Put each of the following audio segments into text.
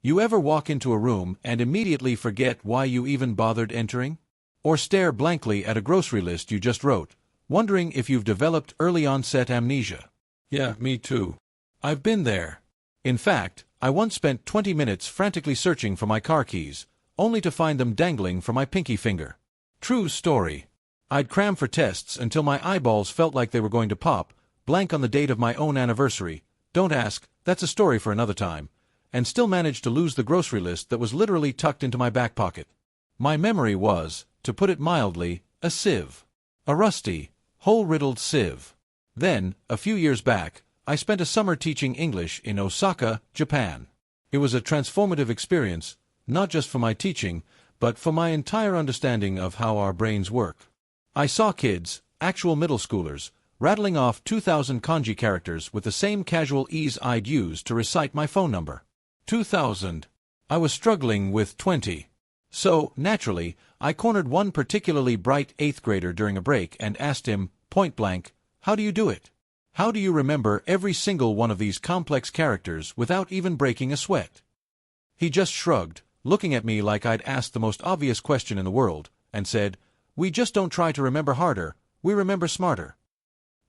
You ever walk into a room and immediately forget why you even bothered entering? Or stare blankly at a grocery list you just wrote, wondering if you've developed early-onset amnesia? Yeah, me too. I've been there. In fact, I once spent 20 minutes frantically searching for my car keys, only to find them dangling from my pinky finger. True story. I'd cram for tests until my eyeballs felt like they were going to pop, blank on the date of my own anniversary. Don't ask, that's a story for another time. And still managed to lose the grocery list that was literally tucked into my back pocket. My memory was, to put it mildly, a sieve. A rusty, hole-riddled sieve. Then, a few years back, I spent a summer teaching English in Osaka, Japan. It was a transformative experience, not just for my teaching, but for my entire understanding of how our brains work. I saw kids, actual middle schoolers, rattling off 2,000 kanji characters with the same casual ease I'd use to recite my phone number. 2,000. I was struggling with 20. So, naturally, I cornered one particularly bright 8th grader during a break and asked him, point blank, how do you do it? How do you remember every single one of these complex characters without even breaking a sweat? He just shrugged, looking at me like I'd asked the most obvious question in the world, and said, we just don't try to remember harder, we remember smarter.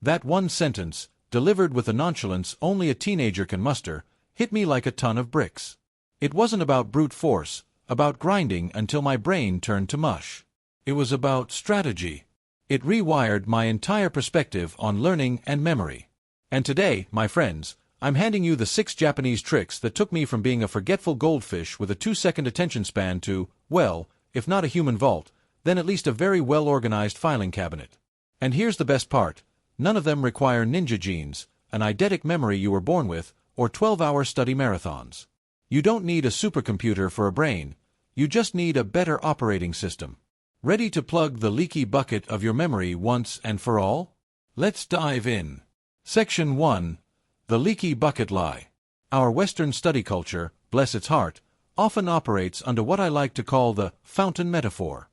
That one sentence, delivered with the nonchalance only a teenager can muster, hit me like a ton of bricks. It wasn't about brute force, about grinding until my brain turned to mush. It was about strategy. It rewired my entire perspective on learning and memory. And today, my friends, I'm handing you the 6 Japanese tricks that took me from being a forgetful goldfish with a 2-second attention span to, well, if not a human vault, then at least a very well-organized filing cabinet. And here's the best part. None of them require ninja genes, an eidetic memory you were born with, or 12-hour study marathons. You don't need a supercomputer for a brain. You just need a better operating system. Ready to plug the leaky bucket of your memory once and for all? Let's dive in. Section 1. The leaky bucket lie. Our Western study culture, bless its heart, often operates under what I like to call the fountain metaphor.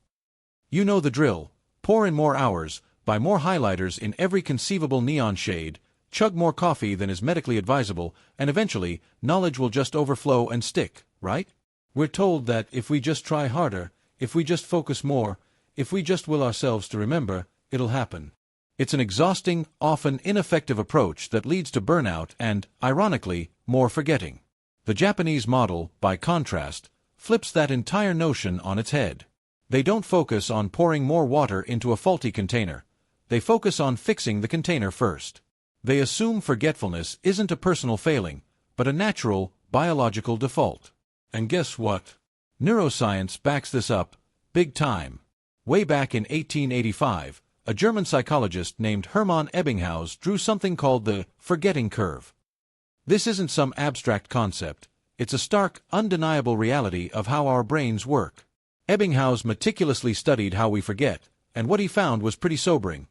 You know the drill. Pour in more hours, buy more highlighters in every conceivable neon shade, chug more coffee than is medically advisable, and eventually, knowledge will just overflow and stick, right? We're told that if we just try harder, if we just focus more, if we just will ourselves to remember, it'll happen. It's an exhausting, often ineffective approach that leads to burnout and, ironically, more forgetting. The Japanese model, by contrast, flips that entire notion on its head. They don't focus on pouring more water into a faulty container. They focus on fixing the container first. They assume forgetfulness isn't a personal failing, but a natural, biological default. And guess what? Neuroscience backs this up, big time. Way back in 1885, a German psychologist named Hermann Ebbinghaus drew something called the forgetting curve. This isn't some abstract concept, it's a stark, undeniable reality of how our brains work. Ebbinghaus meticulously studied how we forget, and what he found was pretty sobering.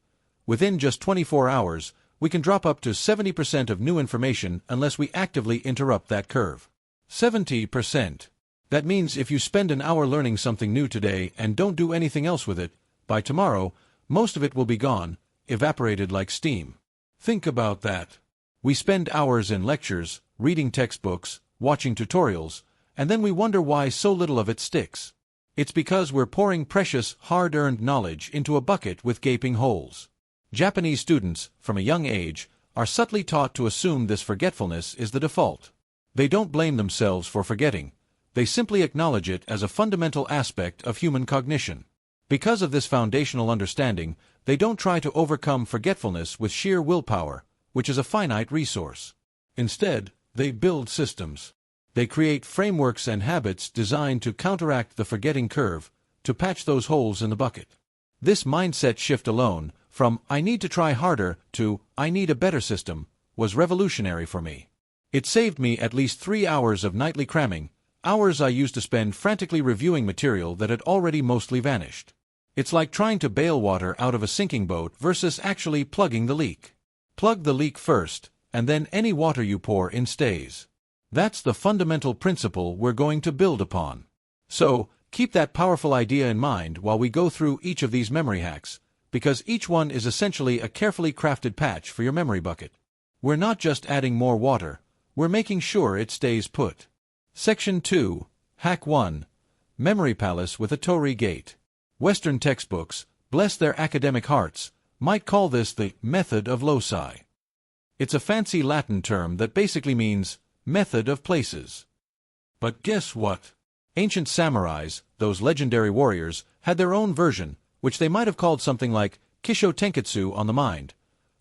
Within just 24 hours, we can drop up to 70% of new information unless we actively interrupt that curve. 70%. That means if you spend an hour learning something new today and don't do anything else with it, by tomorrow, most of it will be gone, evaporated like steam. Think about that. We spend hours in lectures, reading textbooks, watching tutorials, and then we wonder why so little of it sticks. It's because we're pouring precious, hard-earned knowledge into a bucket with gaping holes. Japanese students, from a young age, are subtly taught to assume this forgetfulness is the default. They don't blame themselves for forgetting. They simply acknowledge it as a fundamental aspect of human cognition. Because of this foundational understanding, they don't try to overcome forgetfulness with sheer willpower, which is a finite resource. Instead, they build systems. They create frameworks and habits designed to counteract the forgetting curve, to patch those holes in the bucket. This mindset shift alone, from "I need to try harder" to "I need a better system," was revolutionary for me. It saved me at least 3 hours of nightly cramming, hours I used to spend frantically reviewing material that had already mostly vanished. It's like trying to bail water out of a sinking boat versus actually plugging the leak. Plug the leak first, and then any water you pour in stays. That's the fundamental principle we're going to build upon. So, keep that powerful idea in mind while we go through each of these memory hacks, because each one is essentially a carefully crafted patch for your memory bucket. We're not just adding more water, we're making sure it stays put. Section 2, Hack 1, Memory Palace with a Torii Gate. Western textbooks, bless their academic hearts, might call this the method of loci. It's a fancy Latin term that basically means method of places. But guess what? Ancient samurais, those legendary warriors, had their own version, which they might have called something like Kisho Tenketsu on the mind,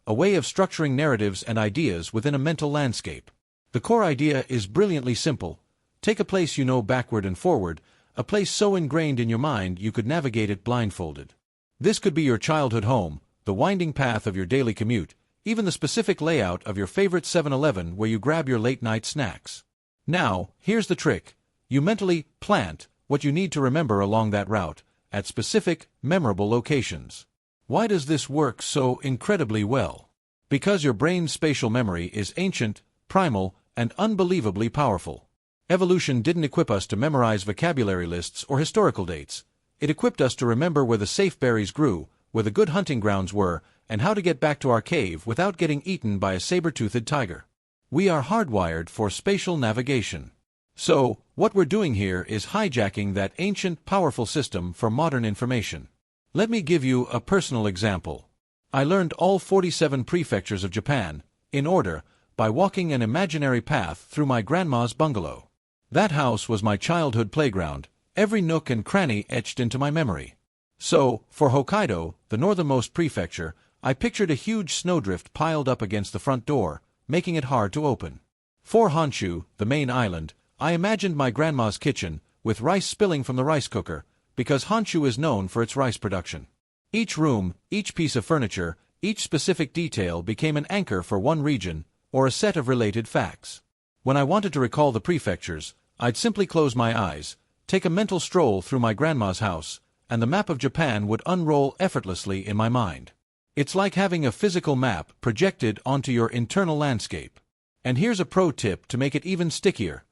a way of structuring narratives and ideas within a mental landscape. The core idea is brilliantly simple. Take a place you know backward and forward, a place so ingrained in your mind you could navigate it blindfolded. This could be your childhood home, the winding path of your daily commute, even the specific layout of your favorite 7-Eleven where you grab your late-night snacks. Now, here's the trick. You mentally plant what you need to remember along that route, at specific, memorable locations. Why does this work so incredibly well? Because your brain's spatial memory is ancient, primal, and unbelievably powerful. Evolution didn't equip us to memorize vocabulary lists or historical dates. It equipped us to remember where the safe berries grew, where the good hunting grounds were, and how to get back to our cave without getting eaten by a saber-toothed tiger. We are hardwired for spatial navigation. So, what we're doing here is hijacking that ancient, powerful system for modern information. Let me give you a personal example. I learned all 47 prefectures of Japan, in order, by walking an imaginary path through my grandma's bungalow. That house was my childhood playground, every nook and cranny etched into my memory. So, for Hokkaido, the northernmost prefecture, I pictured a huge snowdrift piled up against the front door, making it hard to open. For Honshu, the main island, I imagined my grandma's kitchen, with rice spilling from the rice cooker, because Honshu is known for its rice production. Each room, each piece of furniture, each specific detail became an anchor for one region, or a set of related facts. When I wanted to recall the prefectures, I'd simply close my eyes, take a mental stroll through my grandma's house, and the map of Japan would unroll effortlessly in my mind. It's like having a physical map projected onto your internal landscape. And here's a pro tip to make it even stickier.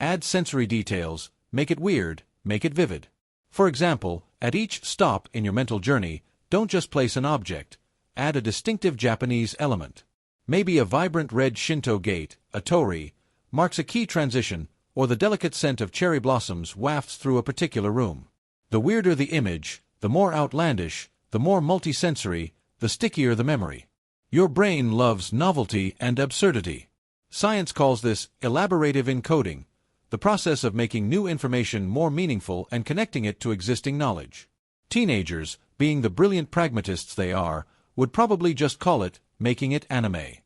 Add sensory details, make it weird, make it vivid. For example, at each stop in your mental journey, don't just place an object, add a distinctive Japanese element. Maybe a vibrant red Shinto gate, a torii, marks a key transition, or the delicate scent of cherry blossoms wafts through a particular room. The weirder the image, the more outlandish, the more multisensory, the stickier the memory. Your brain loves novelty and absurdity. Science calls this elaborative encoding, the process of making new information more meaningful and connecting it to existing knowledge. Teenagers, being the brilliant pragmatists they are, would probably just call it making it anime.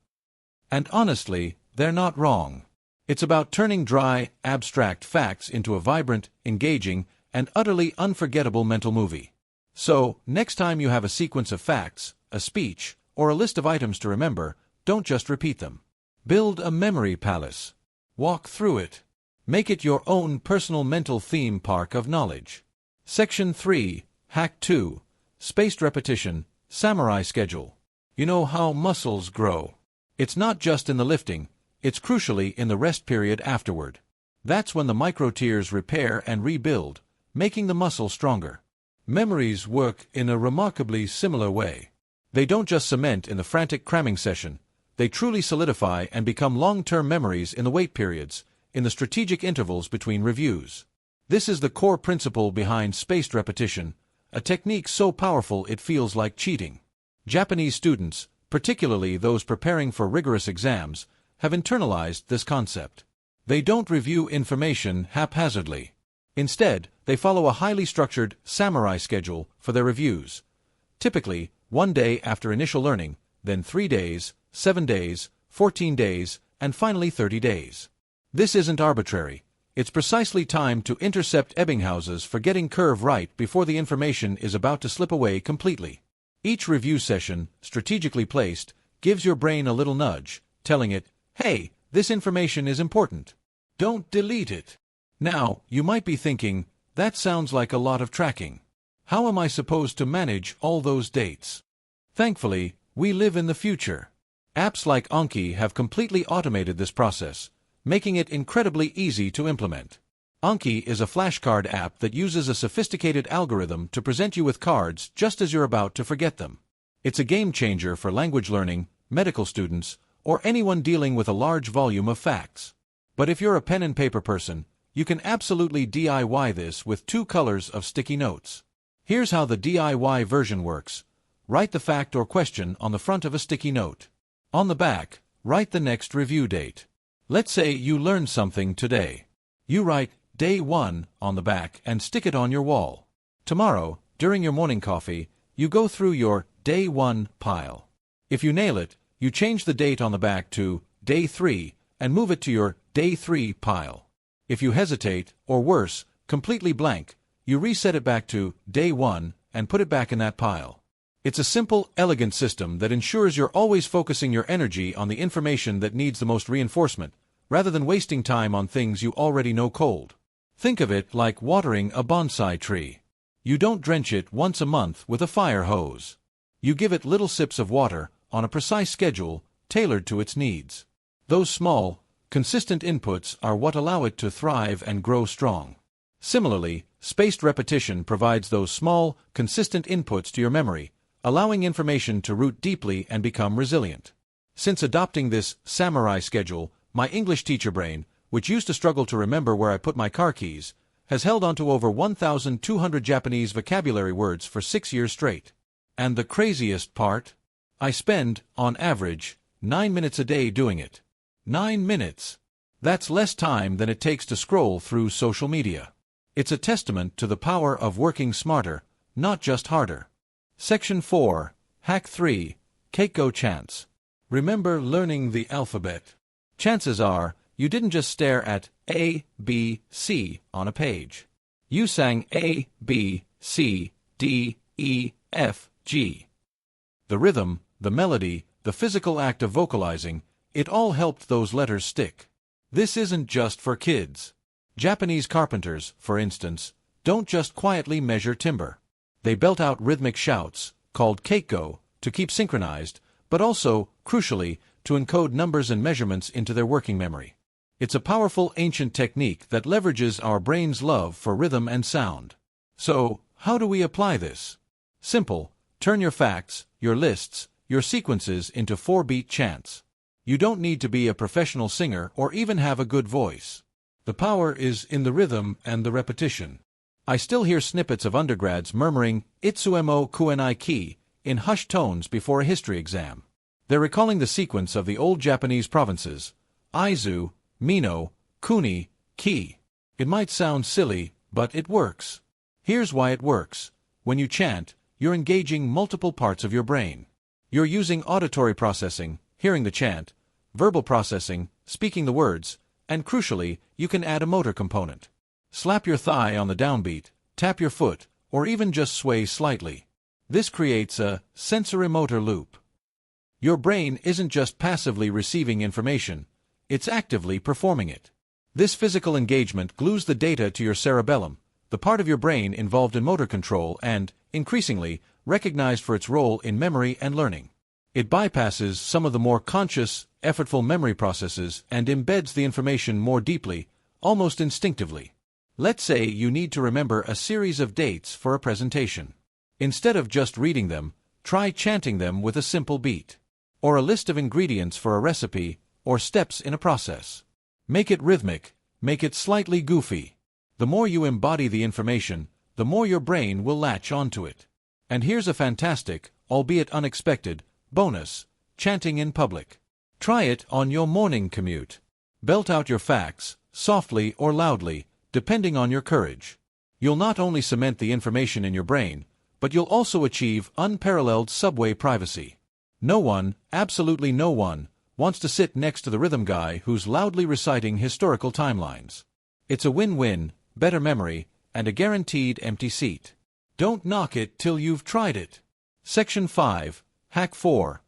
And honestly, they're not wrong. It's about turning dry, abstract facts into a vibrant, engaging, and utterly unforgettable mental movie. So, next time you have a sequence of facts, a speech, or a list of items to remember, don't just repeat them. Build a memory palace. Walk through it. Make it your own personal mental theme park of knowledge. Section 3, Hack 2, Spaced Repetition, Samurai Schedule. You know how muscles grow. It's not just in the lifting, it's crucially in the rest period afterward. That's when the micro-tears repair and rebuild, making the muscle stronger. Memories work in a remarkably similar way. They don't just cement in the frantic cramming session, they truly solidify and become long-term memories in the wait periods, in the strategic intervals between reviews. This is the core principle behind spaced repetition, a technique so powerful it feels like cheating. Japanese students, particularly those preparing for rigorous exams, have internalized this concept. They don't review information haphazardly. Instead, they follow a highly structured samurai schedule for their reviews. Typically, 1 day after initial learning, then 3 days, 7 days, 14 days, and finally 30 days. This isn't arbitrary. It's precisely timed to intercept Ebbinghouses for getting curve right before the information is about to slip away completely. Each review session, strategically placed, gives your brain a little nudge, telling it, hey, this information is important. Don't delete it. Now, you might be thinking, that sounds like a lot of tracking. How am I supposed to manage all those dates? Thankfully, we live in the future. Apps like Anki have completely automated this process, making it incredibly easy to implement. Anki is a flashcard app that uses a sophisticated algorithm to present you with cards just as you're about to forget them. It's a game changer for language learning, medical students, or anyone dealing with a large volume of facts. But if you're a pen and paper person, You can absolutely DIY this with 2 colors of sticky notes. Here's how the DIY version works. Write the fact or question on the front of a sticky note. On the back, write the next review date. Let's say you learned something today. You write Day 1 on the back and stick it on your wall. Tomorrow, during your morning coffee, you go through your Day 1 pile. If you nail it, you change the date on the back to Day 3 and move it to your Day 3 pile. If you hesitate, or worse, completely blank, you reset it back to Day 1 and put it back in that pile. It's a simple, elegant system that ensures you're always focusing your energy on the information that needs the most reinforcement, rather than wasting time on things you already know cold. Think of it like watering a bonsai tree. You don't drench it once a month with a fire hose. You give it little sips of water on a precise schedule tailored to its needs. Those small, consistent inputs are what allow it to thrive and grow strong. Similarly, spaced repetition provides those small, consistent inputs to your memory, allowing information to root deeply and become resilient. Since adopting this samurai schedule, my English teacher brain, which used to struggle to remember where I put my car keys, has held onto over 1,200 Japanese vocabulary words for 6 years straight. And the craziest part? I spend, on average, 9 minutes a day doing it. 9 minutes. That's less time than it takes to scroll through social media. It's a testament to the power of working smarter, not just harder. Section 4, Hack 3, Keiko Chants. Remember learning the alphabet. Chances are, you didn't just stare at A, B, C on a page. You sang A, B, C, D, E, F, G. The rhythm, the melody, the physical act of vocalizing, it all helped those letters stick. This isn't just for kids. Japanese carpenters, for instance, don't just quietly measure timber. They belt out rhythmic shouts, called keiko, to keep synchronized, but also, crucially, to encode numbers and measurements into their working memory. It's a powerful ancient technique that leverages our brain's love for rhythm and sound. So, how do we apply this? Simple. Turn your facts, your lists, your sequences into 4-beat chants. You don't need to be a professional singer or even have a good voice. The power is in the rhythm and the repetition. I still hear snippets of undergrads murmuring Itsuemo kuenai ki in hushed tones before a history exam. They're recalling the sequence of the old Japanese provinces: Aizu, Mino, Kuni, Ki. It might sound silly, but it works. Here's why it works. When you chant, you're engaging multiple parts of your brain. You're using auditory processing, hearing the chant, verbal processing, speaking the words, and crucially, you can add a motor component. Slap your thigh on the downbeat, tap your foot, or even just sway slightly. This creates a sensorimotor loop. Your brain isn't just passively receiving information, it's actively performing it. This physical engagement glues the data to your cerebellum, the part of your brain involved in motor control and, increasingly, recognized for its role in memory and learning. It bypasses some of the more conscious, effortful memory processes and embeds the information more deeply, almost instinctively. Let's say you need to remember a series of dates for a presentation. Instead of just reading them, try chanting them with a simple beat. Or a list of ingredients for a recipe, or steps in a process. Make it rhythmic, make it slightly goofy. The more you embody the information, the more your brain will latch onto it. And here's a fantastic, albeit unexpected, bonus: chanting in public. Try it on your morning commute. Belt out your facts, softly or loudly, depending on your courage. You'll not only cement the information in your brain, but you'll also achieve unparalleled subway privacy. No one, absolutely no one, wants to sit next to the rhythm guy who's loudly reciting historical timelines. It's a win-win, better memory, and a guaranteed empty seat. Don't knock it till you've tried it. Section 5, Hack 4.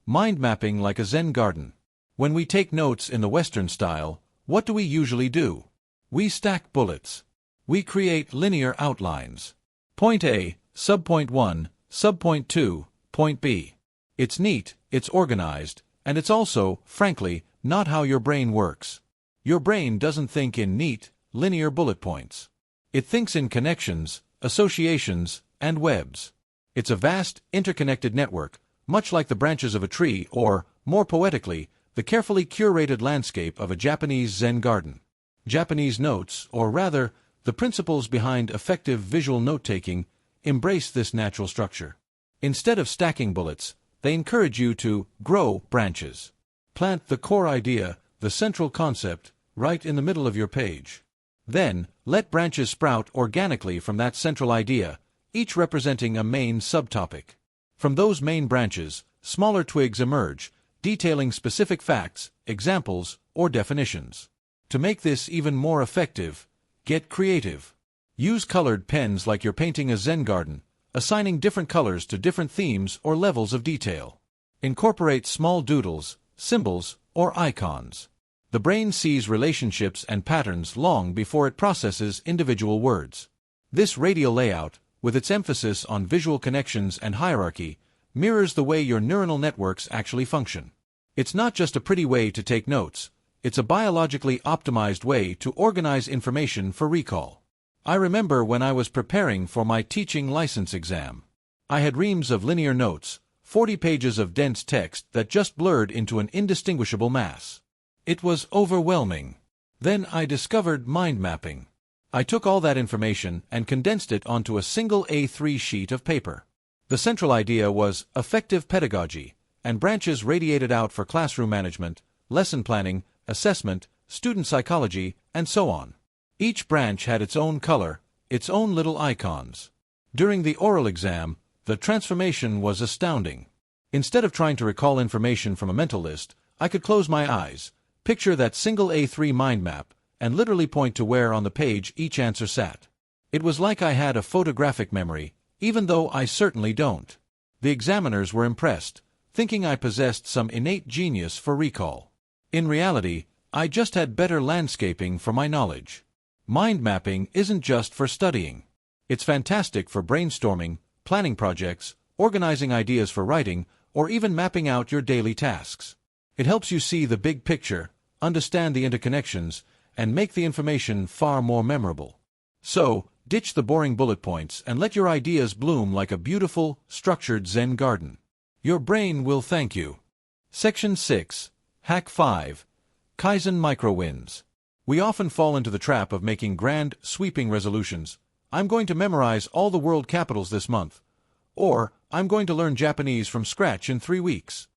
Mind mapping like a Zen garden. When we take notes in the Western style, what do we usually do? We stack bullets. We create linear outlines. Point A, subpoint 1, subpoint 2, point B. It's neat, it's organized, and it's also, frankly, not how your brain works. Your brain doesn't think in neat, linear bullet points. It thinks in connections, associations, and webs. It's a vast, interconnected network, much like the branches of a tree or, more poetically, the carefully curated landscape of a Japanese Zen garden. Japanese notes, or rather, the principles behind effective visual note-taking, embrace this natural structure. Instead of stacking bullets, they encourage you to grow branches. Plant the core idea, the central concept, right in the middle of your page. Then, let branches sprout organically from that central idea, each representing a main subtopic. From those main branches, smaller twigs emerge, detailing specific facts, examples, or definitions. To make this even more effective, get creative. Use colored pens like you're painting a Zen garden, assigning different colors to different themes or levels of detail. Incorporate small doodles, symbols, or icons. The brain sees relationships and patterns long before it processes individual words. This radial layout, with its emphasis on visual connections and hierarchy, mirrors the way your neuronal networks actually function. It's not just a pretty way to take notes, it's a biologically optimized way to organize information for recall. I remember when I was preparing for my teaching license exam. I had reams of linear notes, 40 pages of dense text that just blurred into an indistinguishable mass. It was overwhelming. Then I discovered mind mapping. I took all that information and condensed it onto a single A3 sheet of paper. The central idea was effective pedagogy, and branches radiated out for classroom management, lesson planning, assessment, student psychology, and so on. Each branch had its own color, its own little icons. During the oral exam, the transformation was astounding. Instead of trying to recall information from a mental list, I could close my eyes, picture that single A3 mind map, and literally point to where on the page each answer sat. It was like I had a photographic memory, even though I certainly don't. The examiners were impressed, thinking I possessed some innate genius for recall. In reality, I just had better landscaping for my knowledge. Mind mapping isn't just for studying. It's fantastic for brainstorming, planning projects, organizing ideas for writing, or even mapping out your daily tasks. It helps you see the big picture, understand the interconnections, and make the information far more memorable. So, ditch the boring bullet points and let your ideas bloom like a beautiful, structured Zen garden. Your brain will thank you. Section 6. Hack 5. Kaizen Micro-Wins. We often fall into the trap of making grand, sweeping resolutions. I'm going to memorize all the world capitals this month. Or, I'm going to learn Japanese from scratch in 3 weeks.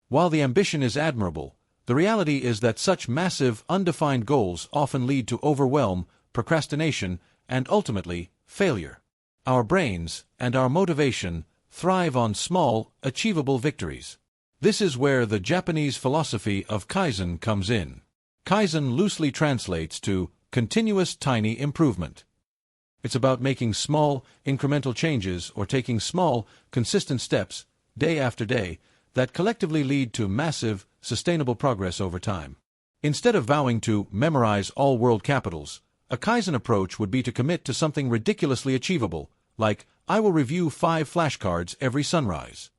While the ambition is admirable, the reality is that such massive, undefined goals often lead to overwhelm, procrastination, and ultimately, failure. Our brains, and our motivation, thrive on small, achievable victories. This is where the Japanese philosophy of Kaizen comes in. Kaizen loosely translates to continuous tiny improvement. It's about making small, incremental changes or taking small, consistent steps, day after day, that collectively lead to massive, sustainable progress over time. Instead of vowing to memorize all world capitals, a Kaizen approach would be to commit to something ridiculously achievable, like, I will review 5 flashcards every sunrise.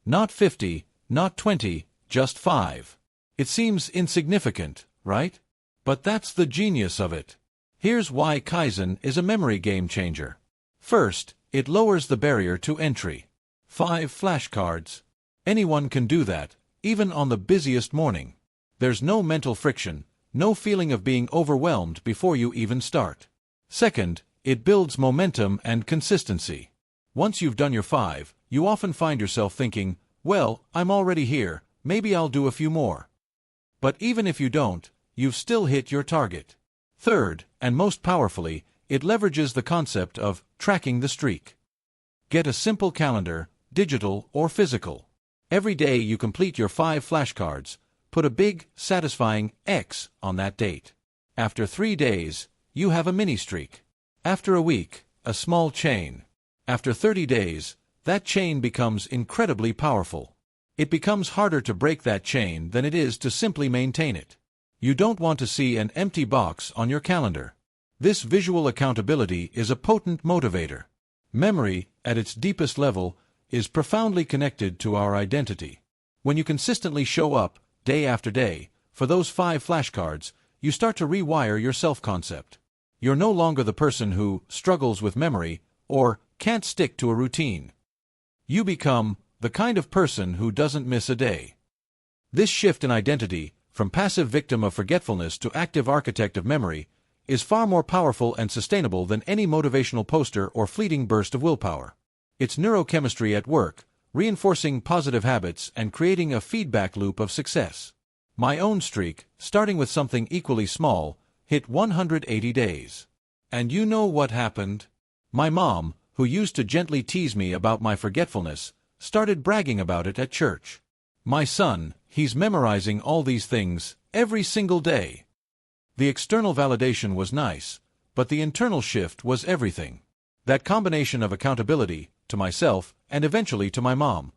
Not 50, not 20, just 5. It seems insignificant, right? But that's the genius of it. Here's why Kaizen is a memory game changer. First, it lowers the barrier to entry. 5 flashcards. Anyone can do that, even on the busiest morning. There's no mental friction, no feeling of being overwhelmed before you even start. Second, it builds momentum and consistency. Once you've done your 5, you often find yourself thinking, well, I'm already here, maybe I'll do a few more. But even if you don't, you've still hit your target. Third, and most powerfully, it leverages the concept of tracking the streak. Get a simple calendar, digital or physical. Every day you complete your 5 flashcards, put a big, satisfying X on that date. After 3 days, you have a mini streak. After a week, a small chain. After 30 days, that chain becomes incredibly powerful. It becomes harder to break that chain than it is to simply maintain it. You don't want to see an empty box on your calendar. This visual accountability is a potent motivator. Memory, at its deepest level, is profoundly connected to our identity. When you consistently show up, day after day, for those 5 flashcards, you start to rewire your self-concept. You're no longer the person who struggles with memory or can't stick to a routine. You become the kind of person who doesn't miss a day. This shift in identity, from passive victim of forgetfulness to active architect of memory, is far more powerful and sustainable than any motivational poster or fleeting burst of willpower. It's neurochemistry at work, reinforcing positive habits and creating a feedback loop of success. My own streak, starting with something equally small, hit 180 days. And you know what happened? My mom, who used to gently tease me about my forgetfulness, started bragging about it at church. My son, he's memorizing all these things every single day. The external validation was nice, but the internal shift was everything. That combination of accountability, to myself, and eventually to my mom,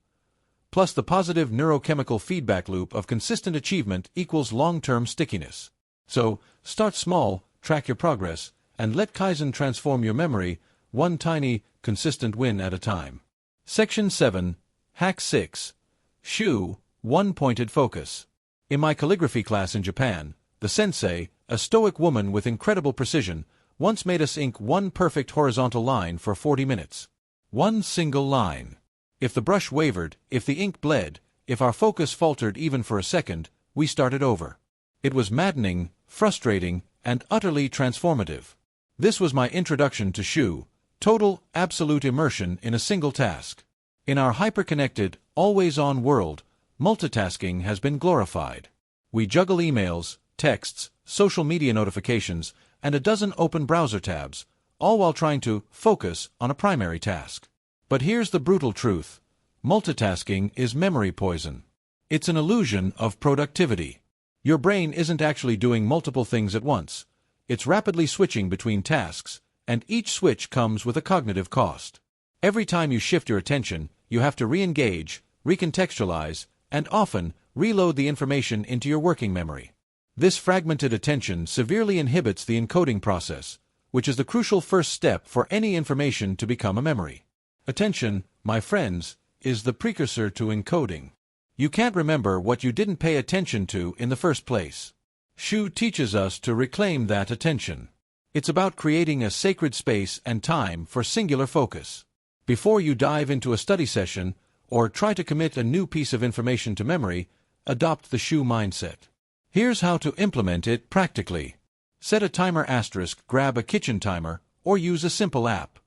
plus the positive neurochemical feedback loop of consistent achievement equals long-term stickiness. So, start small, track your progress, and let Kaizen transform your memory, one tiny, consistent win at a time. Section 7, Hack 6. Shu, One-Pointed Focus. In my calligraphy class in Japan, the sensei, a stoic woman with incredible precision, once made us ink one perfect horizontal line for 40 minutes. One single line. If the brush wavered, if the ink bled, if our focus faltered even for a second, we started over. It was maddening, frustrating, and utterly transformative. This was my introduction to Shu, total, absolute immersion in a single task. In our hyper-connected, always-on world, multitasking has been glorified. We juggle emails, texts, social media notifications, and a dozen open browser tabs, all while trying to focus on a primary task. But here's the brutal truth. Multitasking is memory poison. It's an illusion of productivity. Your brain isn't actually doing multiple things at once. It's rapidly switching between tasks, and each switch comes with a cognitive cost. Every time you shift your attention, you have to re-engage, recontextualize, and often reload the information into your working memory. This fragmented attention severely inhibits the encoding process, which is the crucial first step for any information to become a memory. Attention, my friends, is the precursor to encoding. You can't remember what you didn't pay attention to in the first place. Shu teaches us to reclaim that attention. It's about creating a sacred space and time for singular focus. Before you dive into a study session, or try to commit a new piece of information to memory, adopt the Shu mindset. Here's how to implement it practically. Set a timer *, grab a kitchen timer, or use a simple app.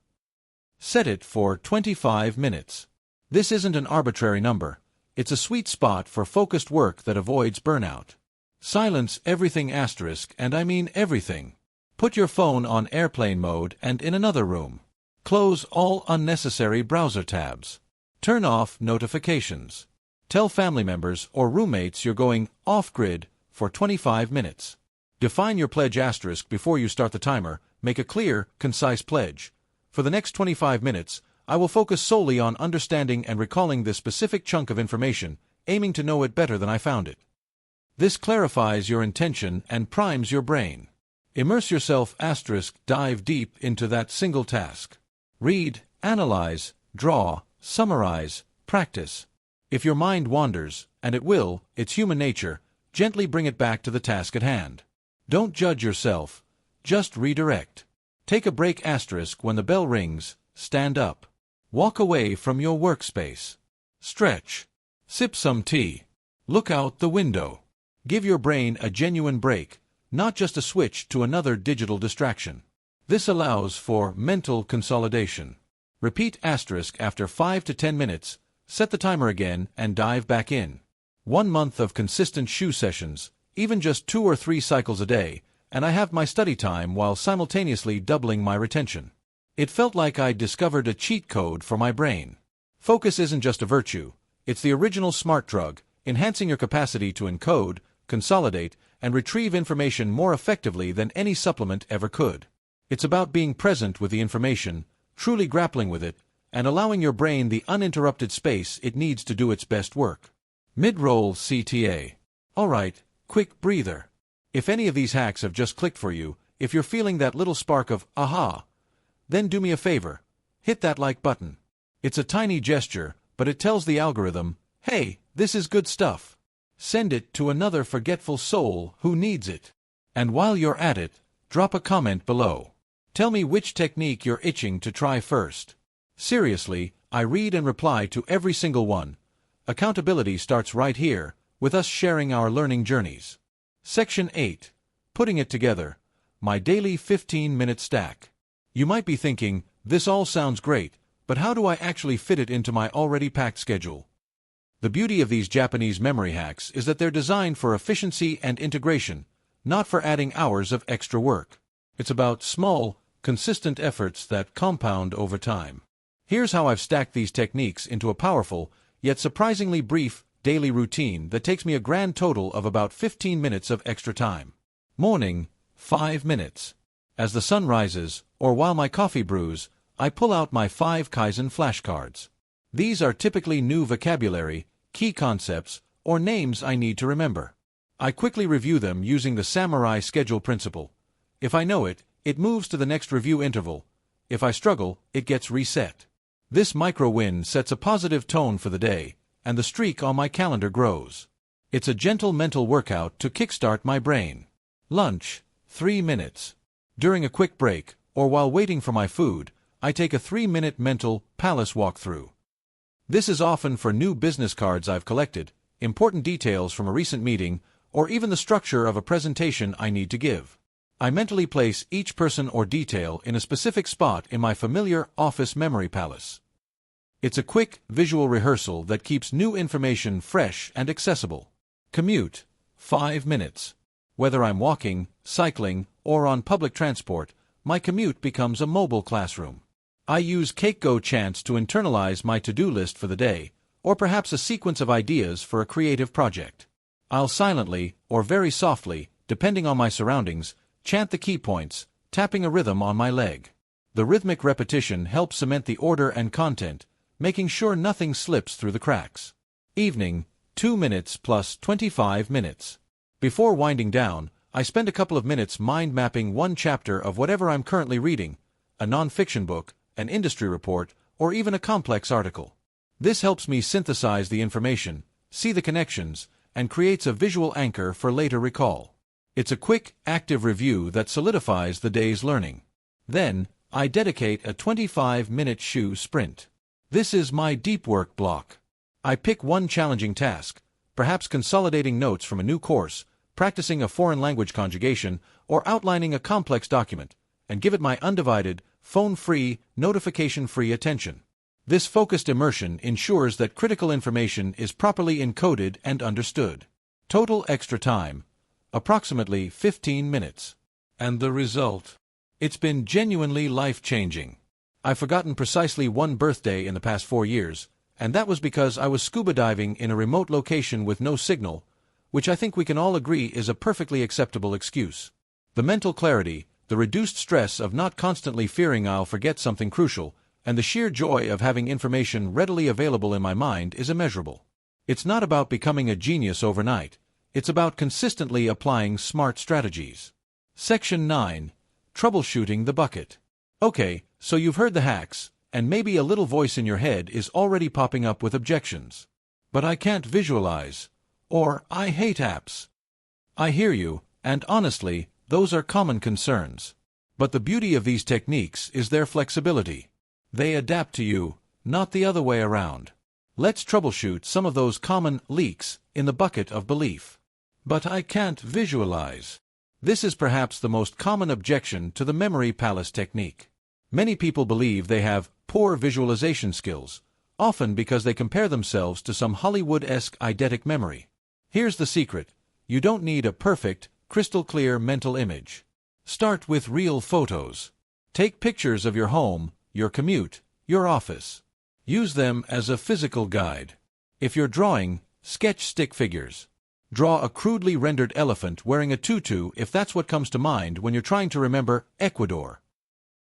Set it for 25 minutes. This isn't an arbitrary number. It's a sweet spot for focused work that avoids burnout. Silence everything *, and I mean everything. Put your phone on airplane mode and in another room. Close all unnecessary browser tabs. Turn off notifications. Tell family members or roommates you're going off-grid for 25 minutes. Define your pledge * before you start the timer. Make a clear, concise pledge. For the next 25 minutes, I will focus solely on understanding and recalling this specific chunk of information, aiming to know it better than I found it. This clarifies your intention and primes your brain. Immerse yourself *, dive deep into that single task. Read, analyze, draw, summarize, practice. If your mind wanders, and it will, it's human nature, gently bring it back to the task at hand. Don't judge yourself, just redirect. Take a break * when the bell rings, stand up. Walk away from your workspace. Stretch. Sip some tea. Look out the window. Give your brain a genuine break, not just a switch to another digital distraction. This allows for mental consolidation. Repeat * after 5 to 10 minutes, set the timer again, and dive back in. 1 month of consistent Shu sessions, even just 2 or 3 cycles a day, and I have my study time while simultaneously doubling my retention. It felt like I'd discovered a cheat code for my brain. Focus isn't just a virtue, it's the original smart drug, enhancing your capacity to encode, consolidate, and retrieve information more effectively than any supplement ever could. It's about being present with the information, truly grappling with it, and allowing your brain the uninterrupted space it needs to do its best work. Mid-roll CTA. Alright, quick breather. If any of these hacks have just clicked for you, if you're feeling that little spark of aha, then do me a favor, hit that like button. It's a tiny gesture, but it tells the algorithm, hey, this is good stuff. Send it to another forgetful soul who needs it. And while you're at it, drop a comment below. Tell me which technique you're itching to try first. Seriously, I read and reply to every single one. Accountability starts right here, with us sharing our learning journeys. Section 8. Putting it together. My daily 15-minute stack. You might be thinking, this all sounds great, but how do I actually fit it into my already packed schedule? The beauty of these Japanese memory hacks is that they're designed for efficiency and integration, not for adding hours of extra work. It's about small, consistent efforts that compound over time. Here's how I've stacked these techniques into a powerful, yet surprisingly brief, daily routine that takes me a grand total of about 15 minutes of extra time. Morning, 5 minutes. As the sun rises, or while my coffee brews, I pull out my 5 Kaizen flashcards. These are typically new vocabulary, key concepts, or names I need to remember. I quickly review them using the samurai schedule principle. If I know it, it moves to the next review interval. If I struggle, it gets reset. This micro-win sets a positive tone for the day, and the streak on my calendar grows. It's a gentle mental workout to kickstart my brain. Lunch, 3 minutes. During a quick break, or while waiting for my food, I take a 3-minute mental palace walkthrough. This is often for new business cards I've collected, important details from a recent meeting, or even the structure of a presentation I need to give. I mentally place each person or detail in a specific spot in my familiar office memory palace. It's a quick, visual rehearsal that keeps new information fresh and accessible. Commute, 5 minutes. Whether I'm walking, cycling, or on public transport, my commute becomes a mobile classroom. I use chants to internalize my to-do list for the day, or perhaps a sequence of ideas for a creative project. I'll silently, or very softly, depending on my surroundings, chant the key points, tapping a rhythm on my leg. The rhythmic repetition helps cement the order and content, making sure nothing slips through the cracks. Evening, 2 minutes plus 25 minutes. Before winding down, I spend a couple of minutes mind mapping one chapter of whatever I'm currently reading, a non-fiction book, an industry report, or even a complex article. This helps me synthesize the information, see the connections, and creates a visual anchor for later recall. It's a quick, active review that solidifies the day's learning. Then, I dedicate a 25-minute shoe sprint. This is my deep work block. I pick one challenging task, perhaps consolidating notes from a new course, practicing a foreign language conjugation, or outlining a complex document, and give it my undivided, phone-free, notification-free attention. This focused immersion ensures that critical information is properly encoded and understood. Total extra time, approximately 15 minutes. And the result? It's been genuinely life-changing. I've forgotten precisely one birthday in the past 4 years, and that was because I was scuba diving in a remote location with no signal, which I think we can all agree is a perfectly acceptable excuse. The mental clarity, the reduced stress of not constantly fearing I'll forget something crucial, and the sheer joy of having information readily available in my mind is immeasurable. It's not about becoming a genius overnight. It's about consistently applying smart strategies. Section 9. Troubleshooting the bucket. Okay, so you've heard the hacks, and maybe a little voice in your head is already popping up with objections. But I can't visualize. Or, I hate apps. I hear you, and honestly, those are common concerns. But the beauty of these techniques is their flexibility. They adapt to you, not the other way around. Let's troubleshoot some of those common leaks in the bucket of belief. But I can't visualize. This is perhaps the most common objection to the memory palace technique. Many people believe they have poor visualization skills, often because they compare themselves to some Hollywood-esque eidetic memory. Here's the secret. You don't need a perfect, crystal-clear mental image. Start with real photos. Take pictures of your home, your commute, your office. Use them as a physical guide. If you're drawing, sketch stick figures. Draw a crudely rendered elephant wearing a tutu if that's what comes to mind when you're trying to remember Ecuador.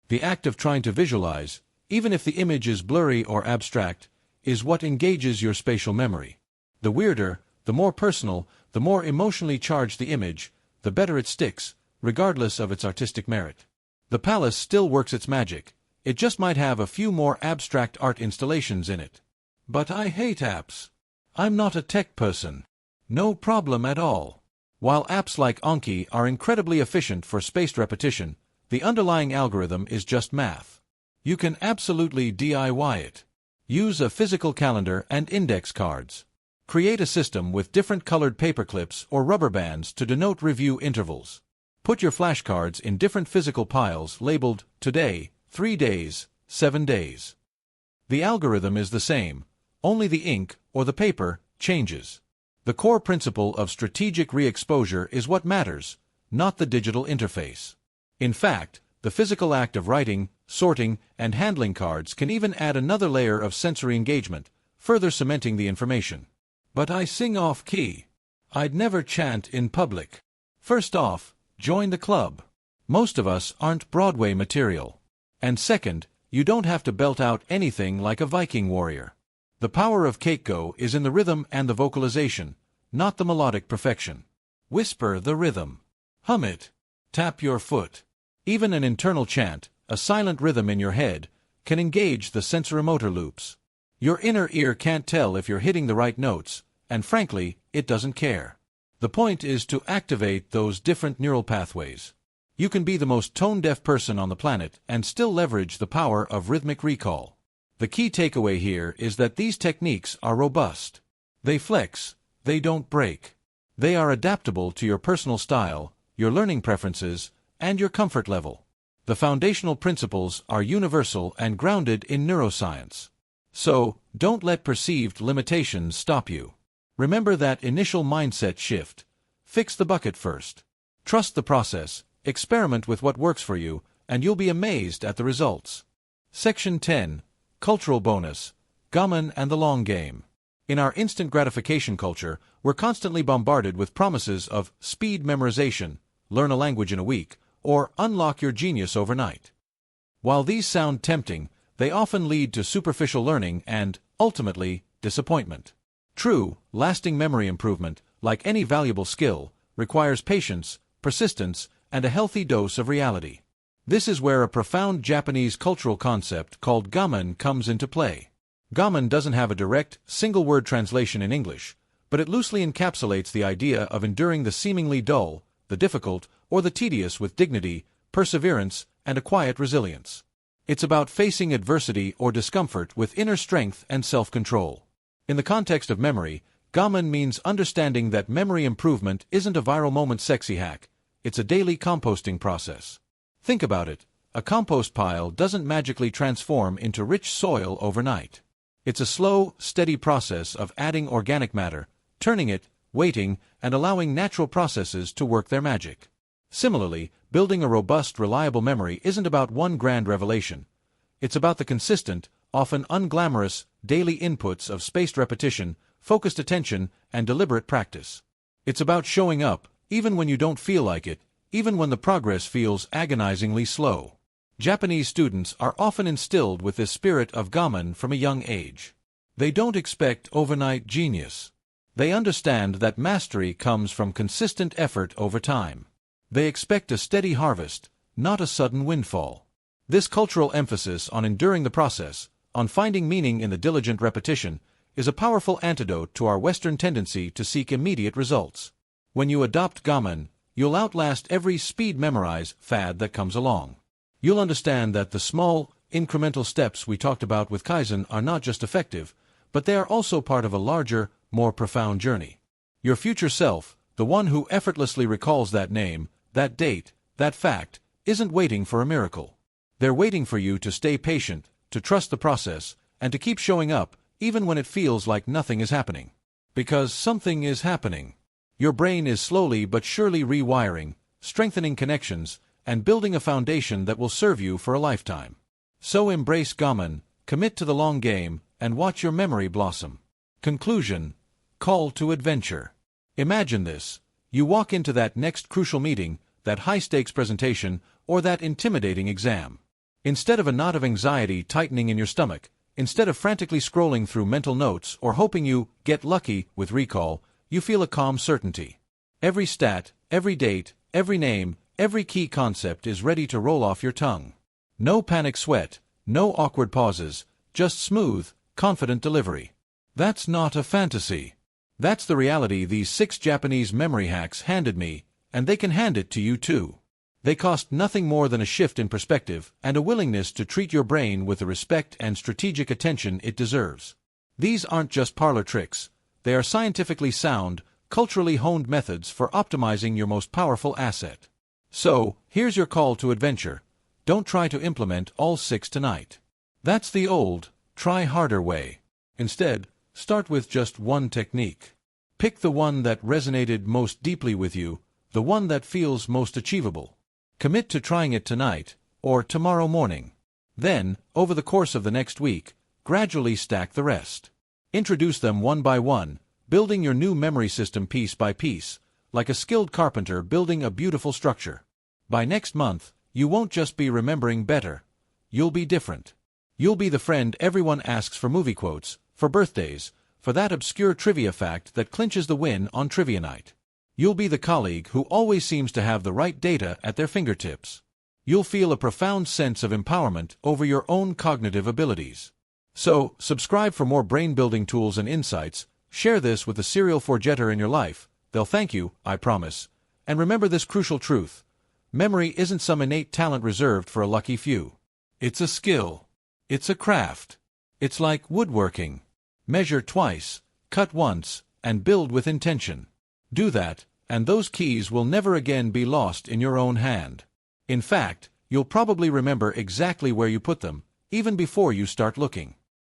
The act of trying to visualize, even if the image is blurry or abstract, is what engages your spatial memory. The weirder, the more personal, the more emotionally charged the image, the better it sticks, regardless of its artistic merit. The palace still works its magic. It just might have a few more abstract art installations in it. But I hate apps. I'm not a tech person. No problem at all. While apps like Anki are incredibly efficient for spaced repetition, the underlying algorithm is just math. You can absolutely DIY it. Use a physical calendar and index cards. Create a system with different colored paper clips or rubber bands to denote review intervals. Put your flashcards in different physical piles labeled Today, 3 days, 7 days. The algorithm is the same, only the ink or the paper changes. The core principle of strategic re-exposure is what matters, not the digital interface. In fact, the physical act of writing, sorting, and handling cards can even add another layer of sensory engagement, further cementing the information. But I sing off-key. I'd never chant in public. First off, join the club. Most of us aren't Broadway material. And second, you don't have to belt out anything like a Viking warrior. The power of Keiko is in the rhythm and the vocalization, not the melodic perfection. Whisper the rhythm. Hum it. Tap your foot. Even an internal chant, a silent rhythm in your head, can engage the sensoromotor loops. Your inner ear can't tell if you're hitting the right notes, and frankly, it doesn't care. The point is to activate those different neural pathways. You can be the most tone-deaf person on the planet and still leverage the power of rhythmic recall. The key takeaway here is that these techniques are robust. They flex, they don't break. They are adaptable to your personal style, your learning preferences, and your comfort level. The foundational principles are universal and grounded in neuroscience. So, don't let perceived limitations stop you. Remember that initial mindset shift. Fix the bucket first. Trust the process, experiment with what works for you, and you'll be amazed at the results. Section 10. Cultural bonus. Gammon and the long game. In our instant gratification culture, we're constantly bombarded with promises of speed memorization, learn a language in a week, or unlock your genius overnight. While these sound tempting, they often lead to superficial learning and, ultimately, disappointment. True, lasting memory improvement, like any valuable skill, requires patience, persistence, and a healthy dose of reality. This is where a profound Japanese cultural concept called gammon comes into play. Gammon doesn't have a direct, single-word translation in English, but it loosely encapsulates the idea of enduring the seemingly dull, the difficult, or the tedious with dignity, perseverance, and a quiet resilience. It's about facing adversity or discomfort with inner strength and self-control. In the context of memory, gammon means understanding that memory improvement isn't a viral moment sexy hack, it's a daily composting process. Think about it, a compost pile doesn't magically transform into rich soil overnight. It's a slow, steady process of adding organic matter, turning it, waiting, and allowing natural processes to work their magic. Similarly, building a robust, reliable memory isn't about one grand revelation. It's about the consistent, often unglamorous, daily inputs of spaced repetition, focused attention, and deliberate practice. It's about showing up, even when you don't feel like it, even when the progress feels agonizingly slow. Japanese students are often instilled with this spirit of gammon from a young age. They don't expect overnight genius. They understand that mastery comes from consistent effort over time. They expect a steady harvest, not a sudden windfall. This cultural emphasis on enduring the process, on finding meaning in the diligent repetition, is a powerful antidote to our Western tendency to seek immediate results. When you adopt gammon, you'll outlast every speed memorize fad that comes along. You'll understand that the small, incremental steps we talked about with Kaizen are not just effective, but they are also part of a larger, more profound journey. Your future self, the one who effortlessly recalls that name, that date, that fact, isn't waiting for a miracle. They're waiting for you to stay patient, to trust the process, and to keep showing up, even when it feels like nothing is happening. Because something is happening. Your brain is slowly but surely rewiring, strengthening connections, and building a foundation that will serve you for a lifetime. So embrace gammon, commit to the long game, and watch your memory blossom. Conclusion. Call to adventure. Imagine this. You walk into that next crucial meeting, that high-stakes presentation, or that intimidating exam. Instead of a knot of anxiety tightening in your stomach, instead of frantically scrolling through mental notes or hoping you get lucky with recall, you feel a calm certainty. Every stat, every date, every name, every key concept is ready to roll off your tongue. No panic sweat, no awkward pauses, just smooth, confident delivery. That's not a fantasy. That's the reality these 6 Japanese memory hacks handed me, and they can hand it to you too. They cost nothing more than a shift in perspective and a willingness to treat your brain with the respect and strategic attention it deserves. These aren't just parlor tricks. They are scientifically sound, culturally honed methods for optimizing your most powerful asset. So, here's your call to adventure. Don't try to implement all 6 tonight. That's the old, try harder way. Instead, start with just one technique. Pick the one that resonated most deeply with you, the one that feels most achievable. Commit to trying it tonight, or tomorrow morning. Then, over the course of the next week, gradually stack the rest. Introduce them one by one, building your new memory system piece by piece, like a skilled carpenter building a beautiful structure. By next month, you won't just be remembering better. You'll be different. You'll be the friend everyone asks for movie quotes, for birthdays, for that obscure trivia fact that clinches the win on trivia night. You'll be the colleague who always seems to have the right data at their fingertips. You'll feel a profound sense of empowerment over your own cognitive abilities. So, subscribe for more brain-building tools and insights. Share this with a serial forgetter in your life. They'll thank you, I promise. And remember this crucial truth. Memory isn't some innate talent reserved for a lucky few. It's a skill. It's a craft. It's like woodworking. Measure twice, cut once, and build with intention. Do that, and those keys will never again be lost in your own hand. In fact, you'll probably remember exactly where you put them, even before you start looking.